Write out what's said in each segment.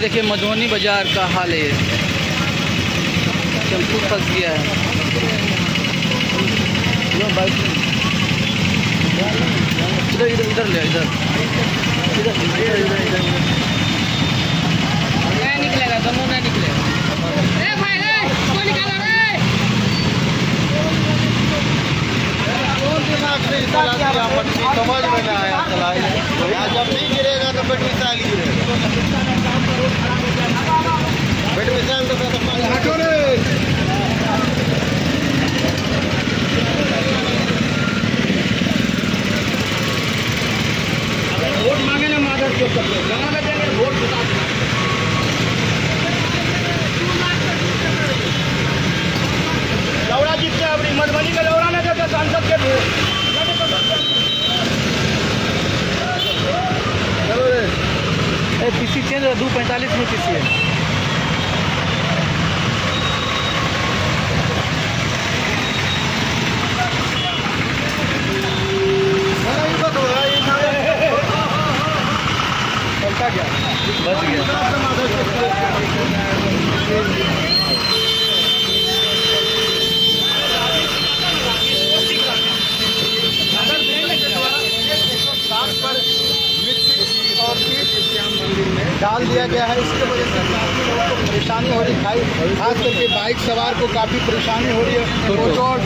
देखिए मधुबनी बाजार का हाल है, टेम्पू फंस गया है। इधर इधर इधर ले इधर नहीं निकलेगा, दोनों नहीं निकलेगा। भाई कौन निकाला रे? समझ में ना आया चलाई, जब नहीं गिरेगा तो बेट मिसाइल गिरेगा। बेट मिसाइल तो हटो रे। वोट मांगे ना माधव चौक पर जमा में देंगे वोट बता। लौड़ा जीतते अपनी मधुबनी का लौड़ा ना देते सांसद के वोट। पीसी चेंज 2:45 में पीसी है। बच गया। डाल दिया गया है, इसकी वजह से काफ़ी लोगों को परेशानी हो रही है। खास करके बाइक सवार को काफ़ी परेशानी हो रही है।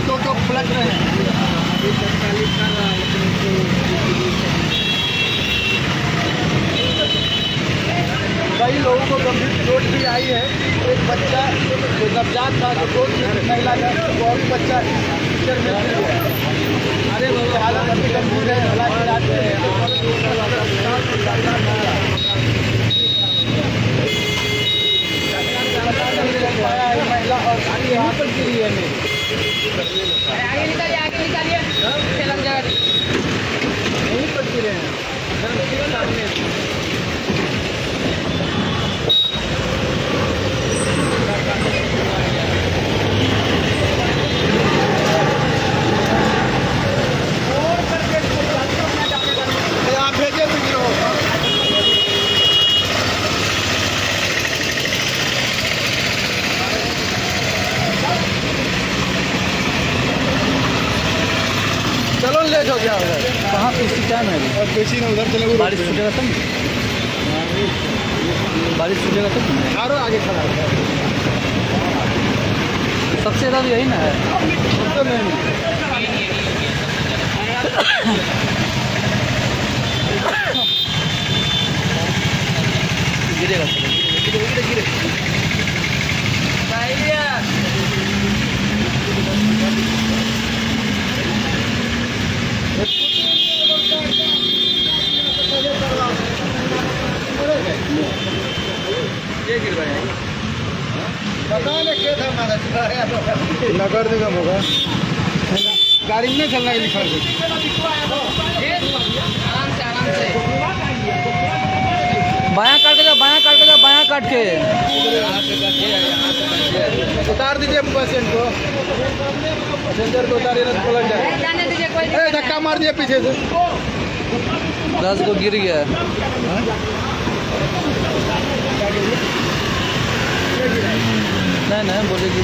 टोटो पलट रहे हैं। कई लोगों को गंभीर चोट भी आई है। एक बच्चा जो नवजात था, जो 2 महिला था, वो भी बच्चा कीचड़ में गिर गया। अरे हालत अभी गंभीर है, हालांकि इलाज में है। महिला और यहाँ पर गिरी है। आगे निकालिए, आगे निकालिए। यहीं पर गिरे हैं। चलो ले जाओ क्या उधर। कहाँ पीसी टाइम है? और पीसी ने उधर चले। बारिश छूटेगा तब, बारिश छूटेगा तब आरो आगे खड़ा है। सबसे ज़्यादा यही ना है। तो नहीं गिरेगा, गिरे ये गिर रहा है। पता नहीं क्या था नगर निगम होगा। गाड़ी में नहीं चलना है लिखा है। आराम से बायां काट के जाओ, बायां काट के जाओ, बायां काट के उतार दीजिए पेशेंट को। पैसेंजर को उतारिए ना, पलट जाए। धक्का मार दिया पीछे से। 10 को गिर गया। नहीं बोलेगी।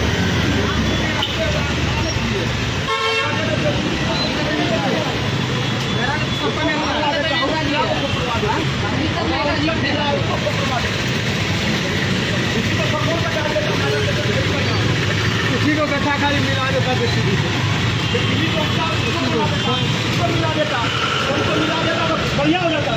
उसी को गड्ढा खाली मिला देता मिला देता बढ़िया हो जाता।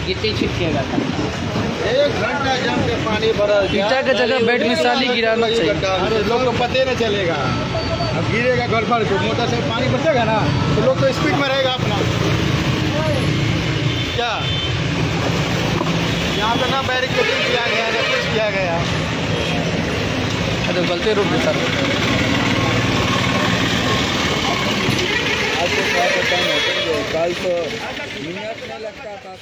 गिट्टी छिटकेगा। 1 घंटा जम के पानी भरा। ईटा के जगह बेड मिसाली गिराना चाहिए। लोग को पता न चलेगा। अब गिरेगा गड़बड़ को, मोटर से पानी बचेगा ना तो लोग तो स्पीड में रहेगा अपना। क्या यहाँ पे ना बैरिकेडिंग किया गया, ना कुछ किया गया। तो गलती रूप में सर कल तो मिनट नहीं लगता था।